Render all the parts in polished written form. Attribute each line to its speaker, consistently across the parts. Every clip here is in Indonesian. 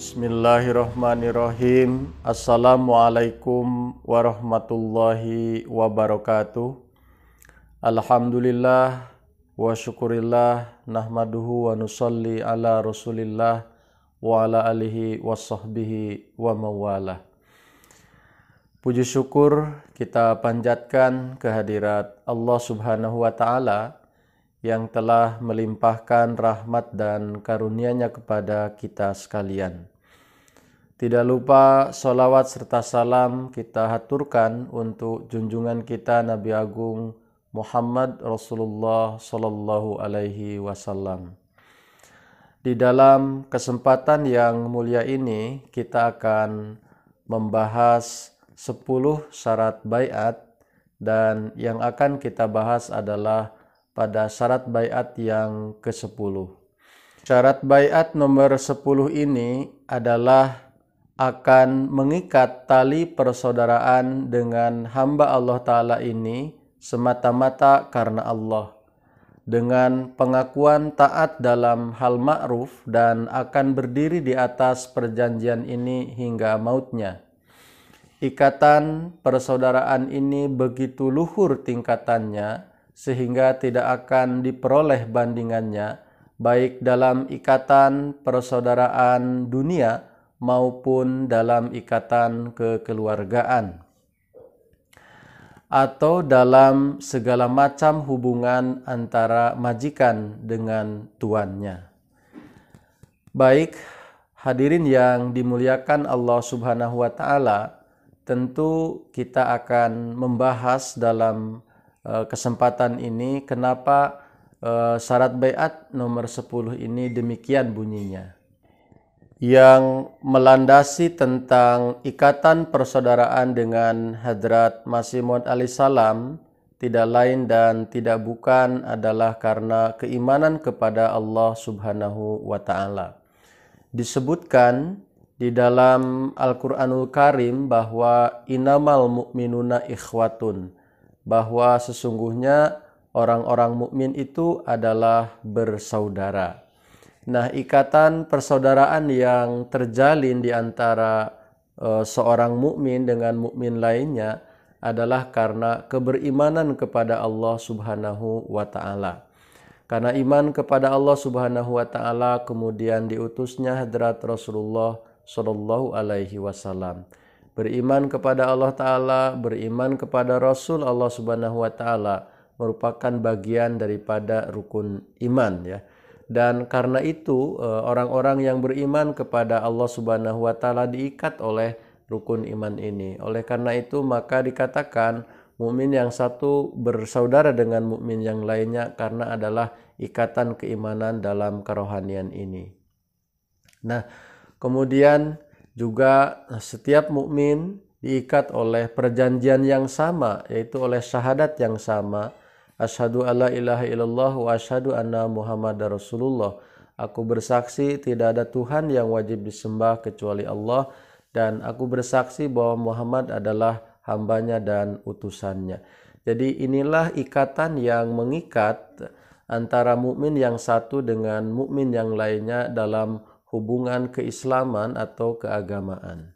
Speaker 1: Bismillahirrahmanirrahim. Assalamualaikum warahmatullahi wabarakatuh. Alhamdulillah wa syukurillah nahmaduhu wa nusalli ala rasulillah wa ala alihi wa sahbihi wa mawalah. Puji syukur kita panjatkan kehadirat Allah Subhanahu wa ta'ala yang telah melimpahkan rahmat dan karunia-Nya kepada kita sekalian. Tidak lupa sholawat serta salam kita haturkan untuk junjungan kita Nabi Agung Muhammad Rasulullah Sallallahu Alaihi Wasallam. Di dalam kesempatan yang mulia ini kita akan membahas 10 syarat baiat, dan yang akan kita bahas adalah pada syarat baiat yang ke-10. Syarat baiat nomor 10 ini adalah akan mengikat tali persaudaraan dengan hamba Allah Ta'ala ini semata-mata karena Allah, dengan pengakuan taat dalam hal ma'ruf dan akan berdiri di atas perjanjian ini hingga mautnya. Ikatan persaudaraan ini begitu luhur tingkatannya sehingga tidak akan diperoleh bandingannya, baik dalam ikatan persaudaraan dunia maupun dalam ikatan kekeluargaan, atau dalam segala macam hubungan antara majikan dengan tuannya. Baik, hadirin yang dimuliakan Allah Subhanahu wa ta'ala, tentu kita akan membahas dalam kesempatan ini kenapa syarat baiat nomor 10 ini demikian bunyinya, yang melandasi tentang ikatan persaudaraan dengan Hadrat Masih Maud alaihissalam tidak lain dan tidak bukan adalah karena keimanan kepada Allah Subhanahu wa ta'ala. Disebutkan di dalam Al-Quranul Karim bahwa innamal mu'minuna ikhwatun, bahwa sesungguhnya orang-orang mukmin itu adalah bersaudara. Nah, ikatan persaudaraan yang terjalin di antara seorang mukmin dengan mukmin lainnya adalah karena keberimanan kepada Allah Subhanahu wa ta'ala. Karena iman kepada Allah Subhanahu wa ta'ala kemudian diutusnya Hadrat Rasulullah Sallallahu Alaihi Wasallam. Beriman kepada Allah Ta'ala, beriman kepada Rasul Allah Subhanahu wa ta'ala merupakan bagian daripada rukun iman, ya. Dan karena itu orang-orang yang beriman kepada Allah Subhanahu wa ta'ala diikat oleh rukun iman ini. Oleh karena itu maka dikatakan mukmin yang satu bersaudara dengan mukmin yang lainnya karena adalah ikatan keimanan dalam kerohanian ini. Nah, kemudian juga setiap mukmin diikat oleh perjanjian yang sama, yaitu oleh syahadat yang sama. Asyhadu alla ilaha illallah wa asyhadu anna Muhammadar Rasulullah. Aku bersaksi tidak ada Tuhan yang wajib disembah kecuali Allah, dan aku bersaksi bahwa Muhammad adalah hambanya dan utusannya. Jadi inilah ikatan yang mengikat antara mukmin yang satu dengan mukmin yang lainnya dalam hubungan keislaman atau keagamaan.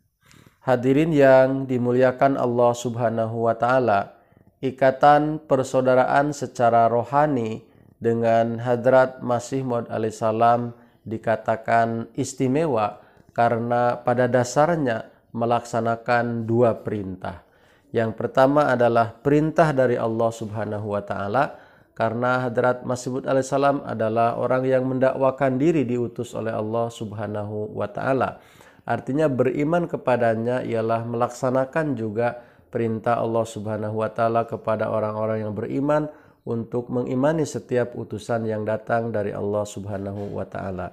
Speaker 1: Hadirin yang dimuliakan Allah Subhanahu wa ta'ala, ikatan persaudaraan secara rohani dengan Hadrat Masih Maud alaihissalam dikatakan istimewa karena pada dasarnya melaksanakan 2 perintah. Yang pertama adalah perintah dari Allah Subhanahu wa ta'ala, karena Hadrat Masih Maud alaihissalam adalah orang yang mendakwakan diri diutus oleh Allah Subhanahu wa ta'ala. Artinya beriman kepadanya ialah melaksanakan juga perintah Allah Subhanahu wa ta'ala kepada orang-orang yang beriman untuk mengimani setiap utusan yang datang dari Allah Subhanahu wa ta'ala.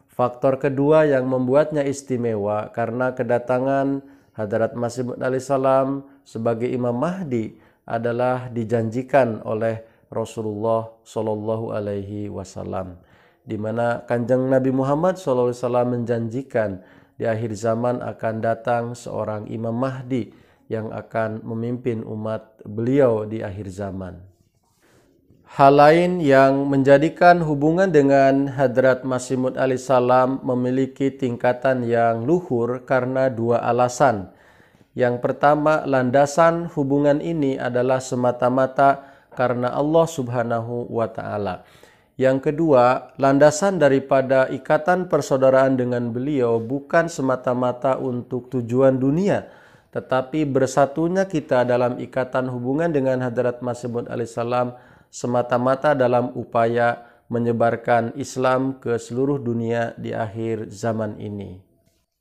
Speaker 1: Faktor kedua yang membuatnya istimewa karena kedatangan Hadrat Masih Maud alaihissalam sebagai Imam Mahdi adalah dijanjikan oleh Rasulullah Sallallahu Alaihi Wasallam, di mana Kanjeng Nabi Muhammad Sallallahu Alaihi Wasallam menjanjikan di akhir zaman akan datang seorang Imam Mahdi yang akan memimpin umat beliau di akhir zaman. Hal lain yang menjadikan hubungan dengan Hadrat Masih Maud alaihissalam memiliki tingkatan yang luhur karena dua alasan. Yang pertama, landasan hubungan ini adalah semata-mata karena Allah Subhanahu wa Ta'ala. Yang kedua, landasan daripada ikatan persaudaraan dengan beliau bukan semata-mata untuk tujuan dunia, tetapi bersatunya kita dalam ikatan hubungan dengan Hadrat Masih Maud alaihissalam semata-mata dalam upaya menyebarkan Islam ke seluruh dunia di akhir zaman ini.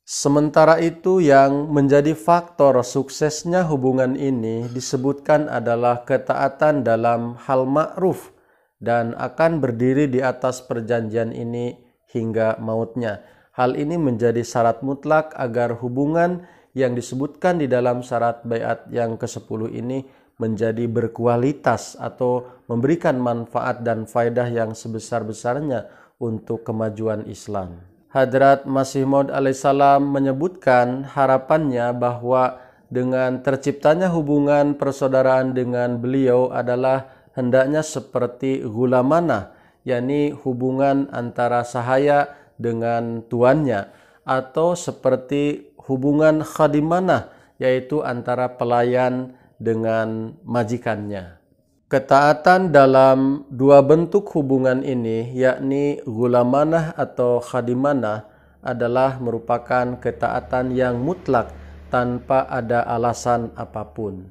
Speaker 1: Sementara itu, yang menjadi faktor suksesnya hubungan ini disebutkan adalah ketaatan dalam hal ma'ruf dan akan berdiri di atas perjanjian ini hingga mautnya. Hal ini menjadi syarat mutlak agar hubungan yang disebutkan di dalam syarat baiat yang ke-10 ini menjadi berkualitas atau memberikan manfaat dan faedah yang sebesar-besarnya untuk kemajuan Islam. Hadrat Masih Maud alaihissalam menyebutkan harapannya bahwa dengan terciptanya hubungan persaudaraan dengan beliau adalah hendaknya seperti ghulamana, yakni hubungan antara sahaya dengan tuannya, atau seperti hubungan khadimana, yaitu antara pelayan dengan majikannya. Ketaatan dalam dua bentuk hubungan ini, yakni gulamanah atau khadimanah, adalah merupakan ketaatan yang mutlak tanpa ada alasan apapun.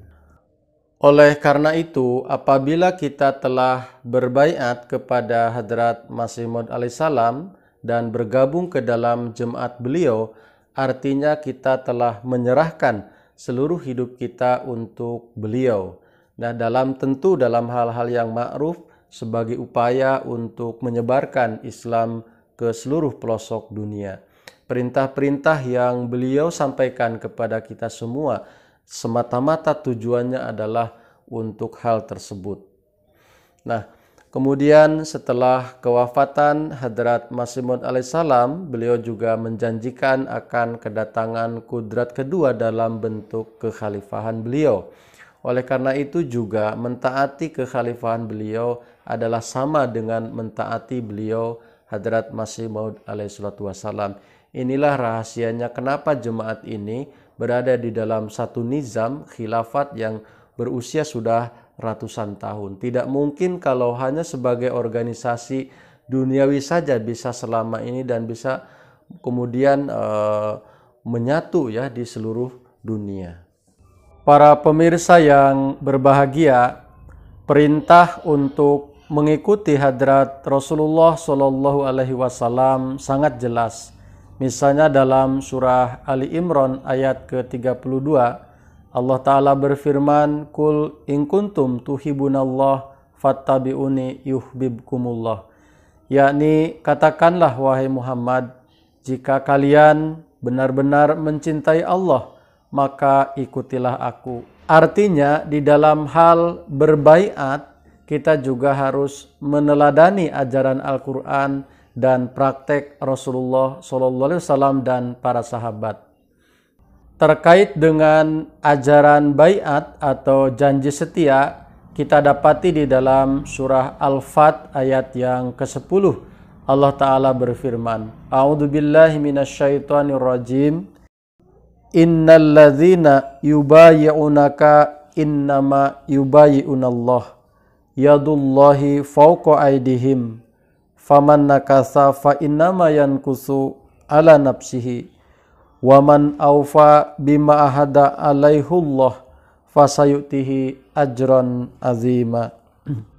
Speaker 1: Oleh karena itu, apabila kita telah berbaiat kepada Hadrat Masih Maud alaihissalam dan bergabung ke dalam jemaat beliau, artinya kita telah menyerahkan seluruh hidup kita untuk beliau. Nah, dalam hal-hal yang ma'ruf sebagai upaya untuk menyebarkan Islam ke seluruh pelosok dunia. Perintah-perintah yang beliau sampaikan kepada kita semua semata-mata tujuannya adalah untuk hal tersebut. Nah, kemudian setelah kewafatan Hadrat Masih Maud alaihissalam, beliau juga menjanjikan akan kedatangan kudrat kedua dalam bentuk kekhalifahan beliau. Oleh karena itu juga mentaati kekhalifahan beliau adalah sama dengan mentaati beliau Hadrat Masih Maud alaihissalam. Inilah rahasianya kenapa jemaat ini berada di dalam satu nizam khilafat yang berusia sudah ratusan tahun. Tidak mungkin kalau hanya sebagai organisasi duniawi saja bisa selama ini dan bisa kemudian menyatu ya di seluruh dunia. Para pemirsa yang berbahagia, perintah untuk mengikuti hadrat Rasulullah Shallallahu Alaihi Wasallam sangat jelas. Misalnya dalam surah Ali Imran ayat ke-32, Allah Ta'ala berfirman, Kul in kuntum tuhibunallah fattabi'uni yuhbibkumullah. Yakni, katakanlah wahai Muhammad, jika kalian benar-benar mencintai Allah, maka ikutilah aku. Artinya, di dalam hal berbaiat, kita juga harus meneladani ajaran Al-Quran dan praktek Rasulullah SAW dan para sahabat. Terkait dengan ajaran baiat atau janji setia, kita dapati di dalam surah Al-Fat ayat yang ke-10. Allah Ta'ala berfirman, A'udzubillahi minasyaitonirrajim, Innal ladzina yubayyi'unaka innama yubayyi'unallah, yadullahi fawqa aydihim, faman nakasa fa innama yankusu ala nafsihi, waman awfa bima ahada alaihullah fasayutihi ajran azima.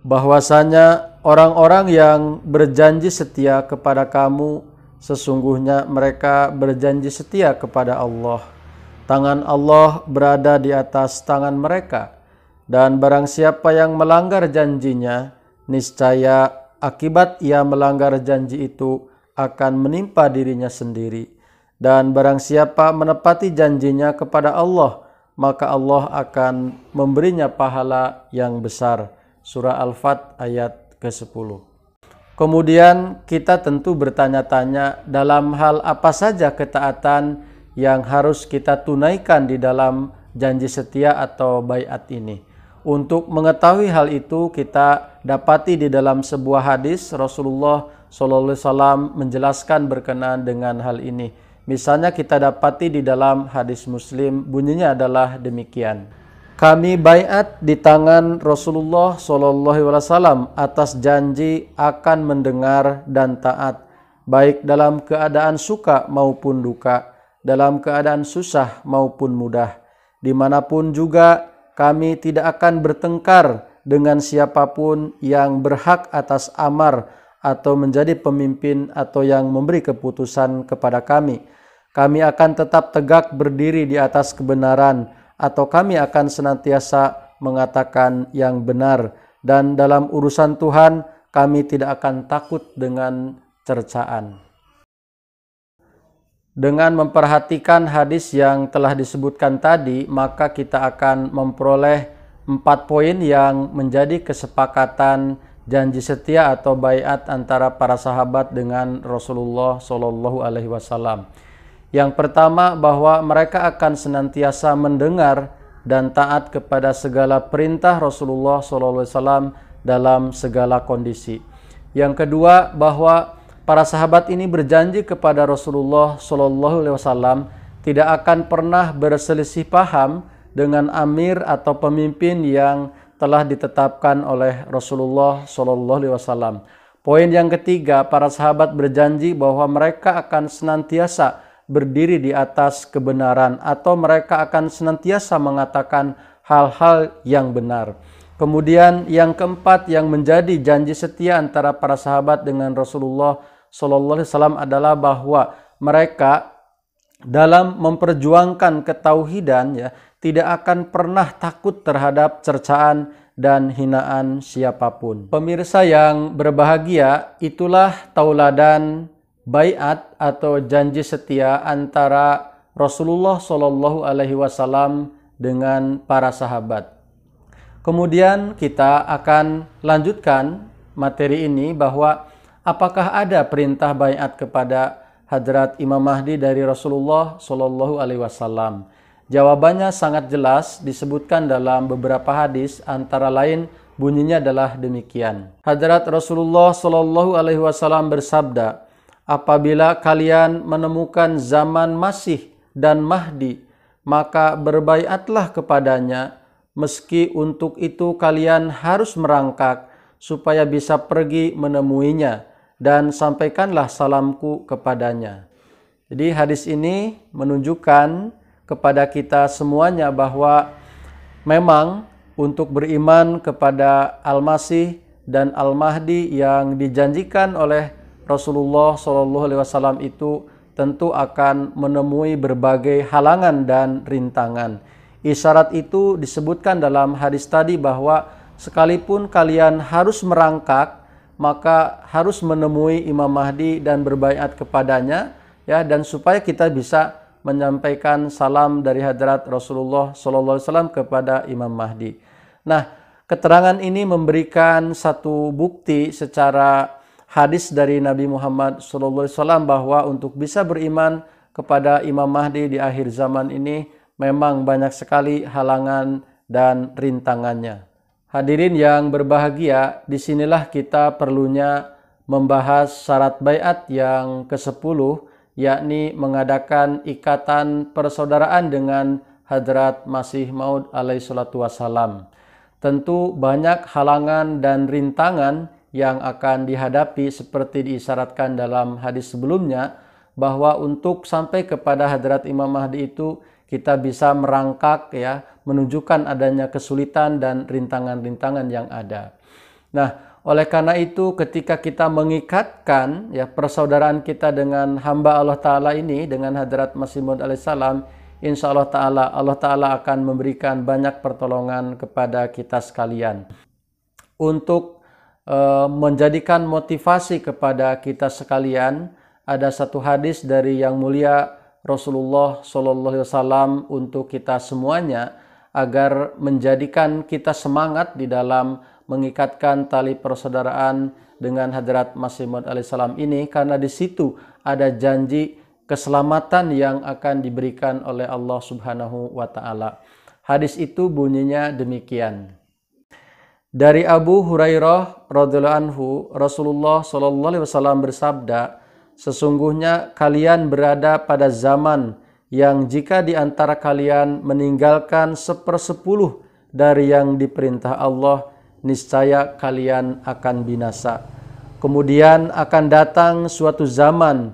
Speaker 1: Bahwasanya orang-orang yang berjanji setia kepada kamu, sesungguhnya mereka berjanji setia kepada Allah. Tangan Allah berada di atas tangan mereka, dan barang siapa yang melanggar janjinya, niscaya akibat ia melanggar janji itu akan menimpa dirinya sendiri. Dan barang siapa menepati janjinya kepada Allah, maka Allah akan memberinya pahala yang besar. Surah Al-Fat ayat ke-10. Kemudian kita tentu bertanya-tanya dalam hal apa saja ketaatan yang harus kita tunaikan di dalam janji setia atau baiat ini. Untuk mengetahui hal itu kita dapati di dalam sebuah hadis Rasulullah SAW menjelaskan berkenaan dengan hal ini. Misalnya kita dapati di dalam hadis Muslim, bunyinya adalah demikian. Kami baiat di tangan Rasulullah SAW atas janji akan mendengar dan taat, baik dalam keadaan suka maupun duka, dalam keadaan susah maupun mudah. Dimanapun juga kami tidak akan bertengkar dengan siapapun yang berhak atas amar atau menjadi pemimpin atau yang memberi keputusan kepada kami. Kami akan tetap tegak berdiri di atas kebenaran, atau kami akan senantiasa mengatakan yang benar, dan dalam urusan Tuhan kami tidak akan takut dengan cercaan. Dengan memperhatikan hadis yang telah disebutkan tadi, maka kita akan memperoleh 4 poin yang menjadi kesepakatan janji setia atau baiat antara para sahabat dengan Rasulullah SAW. Yang pertama, bahwa mereka akan senantiasa mendengar dan taat kepada segala perintah Rasulullah SAW dalam segala kondisi. Yang kedua, bahwa para sahabat ini berjanji kepada Rasulullah SAW tidak akan pernah berselisih paham dengan amir atau pemimpin yang telah ditetapkan oleh Rasulullah SAW. Poin yang ketiga, para sahabat berjanji bahwa mereka akan senantiasa berdiri di atas kebenaran, atau mereka akan senantiasa mengatakan hal-hal yang benar. Kemudian yang keempat yang menjadi janji setia antara para sahabat dengan Rasulullah SAW adalah bahwa mereka dalam memperjuangkan ketauhidan tidak akan pernah takut terhadap cercaan dan hinaan siapapun. Pemirsa yang berbahagia, itulah tauladan baiat atau janji setia antara Rasulullah SAW dengan para sahabat. Kemudian kita akan lanjutkan materi ini bahwa apakah ada perintah baiat kepada Hadrat Imam Mahdi dari Rasulullah SAW? Jawabannya sangat jelas disebutkan dalam beberapa hadis, antara lain bunyinya adalah demikian. Hadrat Rasulullah SAW bersabda, apabila kalian menemukan zaman Masih dan Mahdi, maka berbaiatlah kepadanya, meski untuk itu kalian harus merangkak supaya bisa pergi menemuinya, dan sampaikanlah salamku kepadanya. Jadi hadis ini menunjukkan kepada kita semuanya bahwa memang untuk beriman kepada Al-Masih dan Al-Mahdi yang dijanjikan oleh Rasulullah SAW itu tentu akan menemui berbagai halangan dan rintangan. Isyarat itu disebutkan dalam hadis tadi bahwa sekalipun kalian harus merangkak, maka harus menemui Imam Mahdi dan berbaiat kepadanya, dan supaya kita bisa menyampaikan salam dari hadrat Rasulullah SAW kepada Imam Mahdi. Nah, keterangan ini memberikan satu bukti secara hadis dari Nabi Muhammad SAW bahwa untuk bisa beriman kepada Imam Mahdi di akhir zaman ini memang banyak sekali halangan dan rintangannya. Hadirin yang berbahagia, disinilah kita perlunya membahas syarat baiat yang ke-10, yakni mengadakan ikatan persaudaraan dengan Hadrat Masih Maud alaihissalatu wassalam. Tentu banyak halangan dan rintangan yang akan dihadapi seperti diisyaratkan dalam hadis sebelumnya, bahwa untuk sampai kepada Hadrat Imam Mahdi itu kita bisa merangkak menunjukkan adanya kesulitan dan rintangan-rintangan yang ada. Nah, oleh karena itu ketika kita mengikatkan persaudaraan kita dengan hamba Allah Ta'ala ini, dengan Hadrat Masih Maud alaihissalam, insya Allah Ta'ala akan memberikan banyak pertolongan kepada kita sekalian. Untuk menjadikan motivasi kepada kita sekalian, ada satu hadis dari Yang Mulia Rasulullah SAW untuk kita semuanya, agar menjadikan kita semangat di dalam mengikatkan tali persaudaraan dengan Hadrat Masih Maud alaihissalam ini, karena di situ ada janji keselamatan yang akan diberikan oleh Allah Subhanahu wa Ta'ala. Hadis itu bunyinya demikian. Dari Abu Hurairah radhiyallahu anhu, Rasulullah shallallahu alaihi wasallam bersabda, sesungguhnya kalian berada pada zaman yang jika di antara kalian meninggalkan 1/10 dari yang diperintah Allah, niscaya kalian akan binasa. Kemudian akan datang suatu zaman,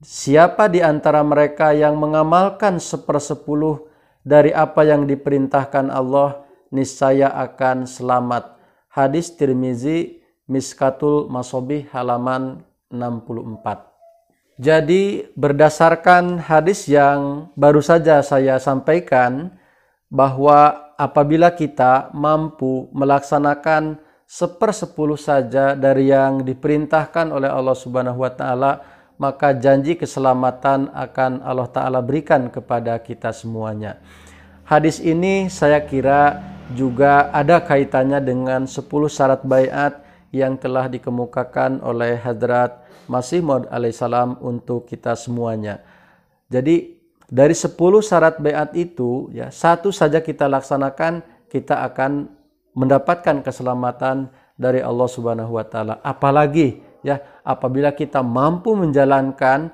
Speaker 1: siapa di antara mereka yang mengamalkan 1/10 dari apa yang diperintahkan Allah, niscaya akan selamat. Hadis Tirmizi, Miskatul Masobih, halaman 64. Jadi berdasarkan hadis yang baru saja saya sampaikan, bahwa apabila kita mampu melaksanakan 1/10 saja dari yang diperintahkan oleh Allah Subhanahu wa Ta'ala, maka janji keselamatan akan Allah Ta'ala berikan kepada kita semuanya. Hadis ini saya kira juga ada kaitannya dengan 10 syarat baiat yang telah dikemukakan oleh Hadrat Masih Maud alaihissalam untuk kita semuanya. Jadi dari 10 syarat baiat itu, ya, satu saja kita laksanakan, kita akan mendapatkan keselamatan dari Allah Subhanahu wa Ta'ala. Apalagi ya apabila kita mampu menjalankan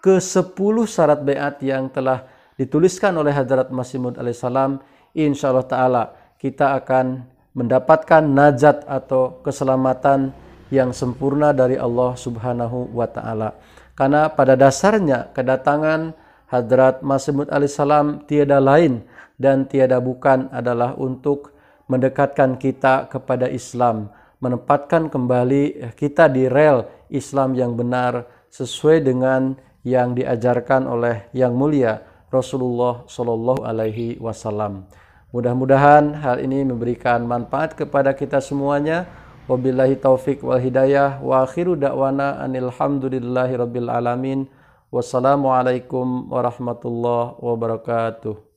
Speaker 1: ke 10 syarat baiat yang telah dituliskan oleh Hadrat Masih Maud alaihissalam, insyaallah ta'ala kita akan mendapatkan najat atau keselamatan yang sempurna dari Allah Subhanahu wa Ta'ala. Karena pada dasarnya kedatangan Hadrat Masih Maud alaihissalam tiada lain dan tiada bukan adalah untuk mendekatkan kita kepada Islam, menempatkan kembali kita di rel Islam yang benar sesuai dengan yang diajarkan oleh yang mulia Rasulullah Shallallahu Alaihi Wasallam. Mudah-mudahan hal ini memberikan manfaat kepada kita semuanya. Wabillahi taufik wal hidayah wa akhiru da'wana anil hamdulillahi rabbil alamin. Wassalamualaikum warahmatullahi wabarakatuh.